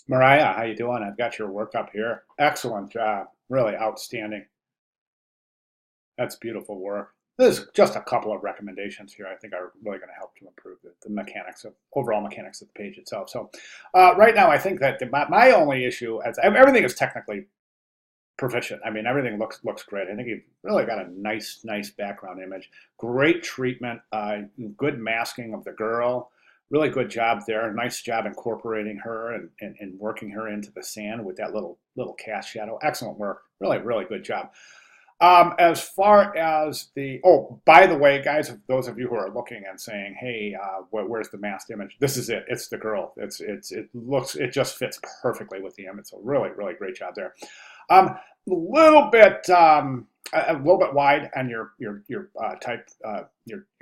Mariah, how you doing? I've got your work up here. Excellent job. Really outstanding. That's beautiful work. There's just a couple of recommendations here I think are really going to help to improve the mechanics of overall mechanics of the page itself. So right now, I think that my only issue is everything is technically proficient. I mean, everything looks great. I think you've really got a nice background image. Great treatment, good masking of the girl. Really good job there. Nice job incorporating her and working her into the sand with that little cast shadow. Excellent work. Really good job. As far as by the way, guys, those of you who are looking and saying, "Hey, where's the masked image?" This is it. It's the girl. It just fits perfectly with the image. So really great job there. A little bit a little bit wide on your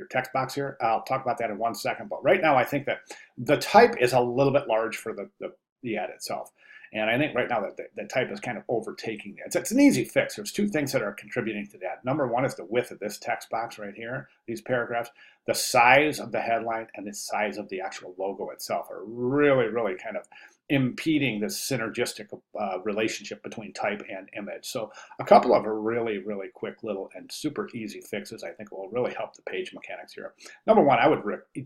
text box here. I'll talk about that in 1 second. But right now, I think that the type is a little bit large for the ad itself. And I think right now that the type is kind of overtaking it. It's an easy fix. There's two things that are contributing to that. Number one is the width of this text box right here, these paragraphs. The size of the headline and the size of the actual logo itself are really kind of impeding this synergistic relationship between type and image. So a couple of really quick little and super easy fixes I think will really help the page mechanics here. Number one, I would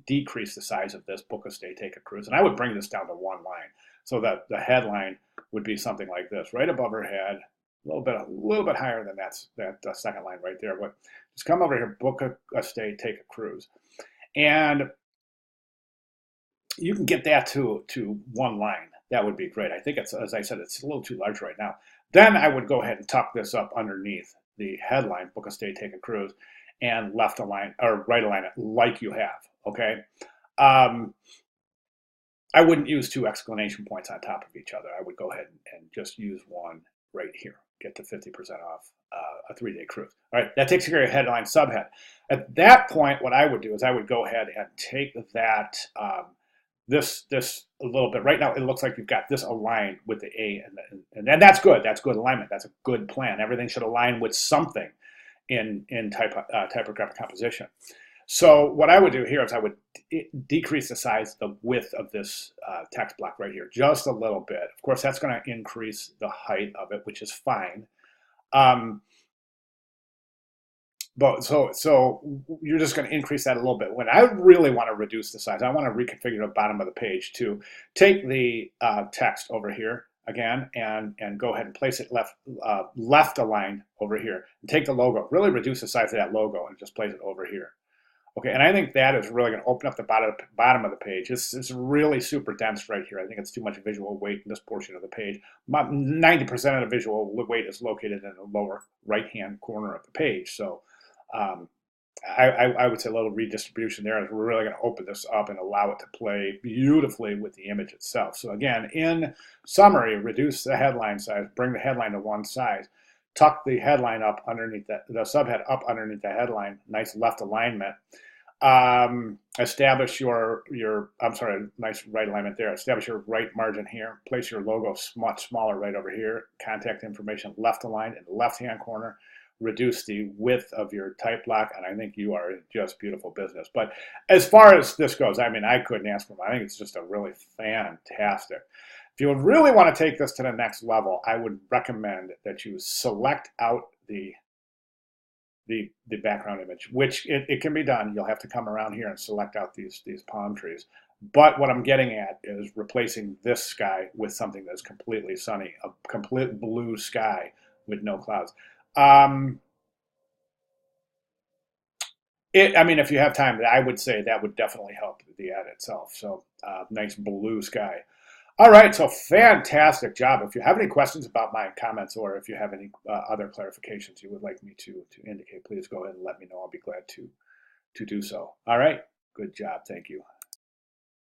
decrease the size of this book a stay, take a cruise, and I would bring this down to one line so that the headline would be something like this, right above her head, a little bit higher than that second line right there. But just come over here, book a stay, take a cruise, and you can get that to one line. That would be great. I think it's, as I said, it's a little too large right now. Then I would go ahead and tuck this up underneath the headline, book a stay, take a cruise, and left align or right align it like you have. Okay. I wouldn't use two exclamation points on top of each other. I would go ahead and just use one right here. Get to 50% off a 3-day cruise. All right, that takes care of your headline subhead. At that point, what I would do is I would go ahead and take that this a little bit. Right now, it looks like you've got this aligned with the A, and that's good. That's good alignment. That's a good plan. Everything should align with something in typographic composition. So what I would do here is I would decrease the size, the width of this text block right here, just a little bit. Of course, that's going to increase the height of it, which is fine. But so you're just going to increase that a little bit. When I really want to reduce the size, I want to reconfigure the bottom of the page to take the text over here again and go ahead and place it left aligned over here. And take the logo, really reduce the size of that logo and just place it over here. Okay, and I think that is really going to open up the bottom of the page. It's really super dense right here. I think it's too much visual weight in this portion of the page. 90% of the visual weight is located in the lower right-hand corner of the page. So I would say a little redistribution there is really going to open this up and allow it to play beautifully with the image itself. So again, in summary, reduce the headline size, bring the headline to one size, tuck the headline up underneath the subhead up underneath the headline, nice left alignment. Establish your nice right alignment there. Establish your right margin here. Place your logo much smaller right over here. Contact information left aligned in the left-hand corner. Reduce the width of your type block, and I think you are in just beautiful business. But as far as this goes, I mean, I couldn't ask for more. I think it's just a really fantastic. If you would really want to take this to the next level, I would recommend that you select out the background image, which it can be done. You'll have to come around here and select out these palm trees. But what I'm getting at is replacing this sky with something that's completely sunny, a complete blue sky with no clouds. I mean, if you have time, I would say that would definitely help the ad itself. So nice blue sky. All right, so fantastic job. If you have any questions about my comments or if you have any other clarifications you would like me to indicate, please go ahead and let me know. I'll be glad to do so. All right, good job. Thank you.